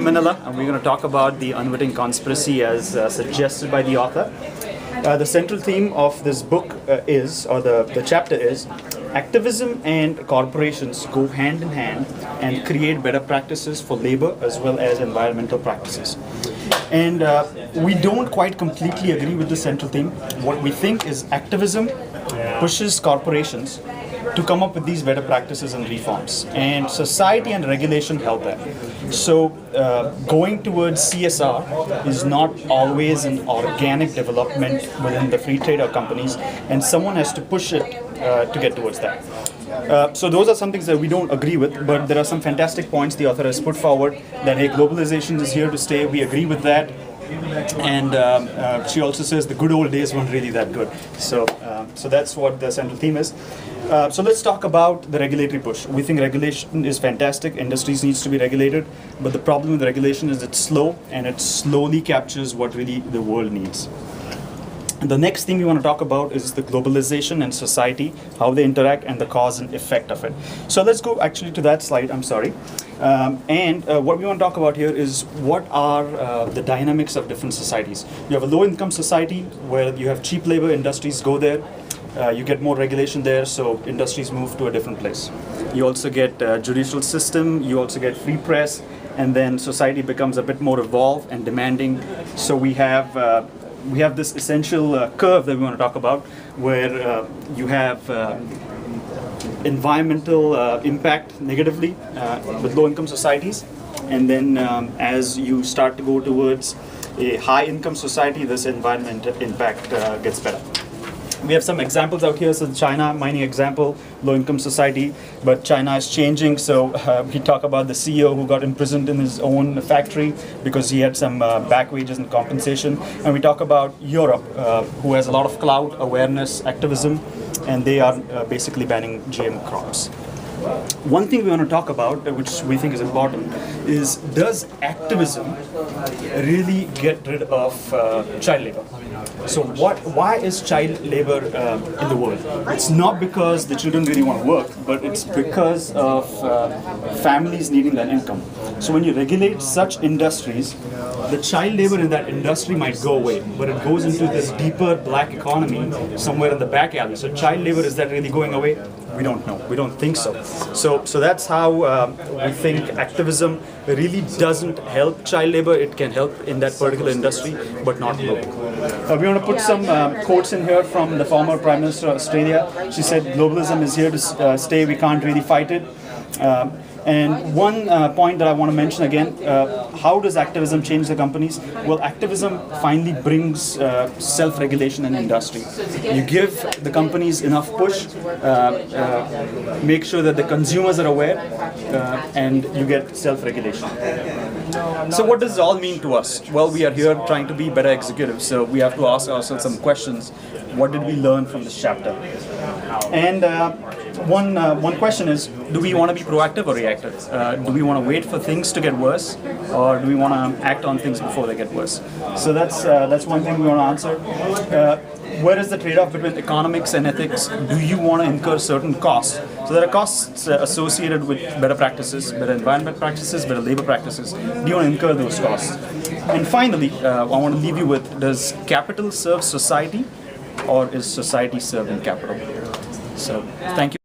Manila, and we're going to talk about the Unwitting conspiracy as suggested by the author. The central theme of this book the chapter is, activism and corporations go hand in hand and create better practices for labor as well as environmental practices. And we don't quite completely agree with the central theme. What we think is activism pushes corporations to come up with these better practices and reforms, and society and regulation help that. So going towards CSR is not always an organic development within the free trade or companies, and someone has to push it to get towards that. So those are some things that we don't agree with, but there are some fantastic points the author has put forward that, hey, globalization is here to stay. We agree with that. And she also says the good old days weren't really that good. So that's what the central theme is. So let's talk about the regulatory push. We think regulation is fantastic. Industries needs to be regulated, but the problem with regulation is it's slow, and it slowly captures what really the world needs. The next thing we want to talk about is the globalization and society, how they interact, and the cause and effect of it. So let's go actually to that slide, I'm sorry. What we want to talk about here is what are the dynamics of different societies. You have a low-income society where you have cheap labor, industries go there. You get more regulation there, so industries move to a different place. You also get judicial system, you also get free press, and then society becomes a bit more evolved and demanding. So we have this essential curve that we want to talk about, where you have environmental impact negatively with low-income societies, and then as you start to go towards a high-income society, this environmental impact gets better. We have some examples out here. So China, mining example, low-income society, but China is changing. So we talk about the CEO who got imprisoned in his own factory because he had some back wages and compensation. And we talk about Europe, who has a lot of clout, awareness, activism, and they are basically banning GM crops. One thing we want to talk about, which we think is important, is does activism really get rid of child labor? So why is child labor in the world? It's not because the children really want to work, but it's because of families needing that income. So when you regulate such industries, the child labor in that industry might go away, but it goes into this deeper black economy somewhere in the back alley. So child labor, is that really going away? We don't know. We don't think so. So that's how we think activism really doesn't help child labor. It can help in that particular industry, but not global. We want to put some quotes in here from the former Prime Minister of Australia. She said, globalism is here to stay. We can't really fight it. And one point that I want to mention again, how does activism change the companies? Well, activism finally brings self-regulation in industry. You give the companies enough push, make sure that the consumers are aware, and you get self-regulation. So what does it all mean to us? Well, we are here trying to be better executives, so we have to ask ourselves some questions. What did we learn from this chapter? And one question is, do we want to be proactive or reactive? Do we want to wait for things to get worse, or do we want to act on things before they get worse? So that's one thing we want to answer. Where is the trade-off between economics and ethics? Do you want to incur certain costs? So there are costs associated with better practices, better environment practices, better labor practices. Do you want to incur those costs? And finally, I want to leave you with, does capital serve society, or is society serving capital? So thank you.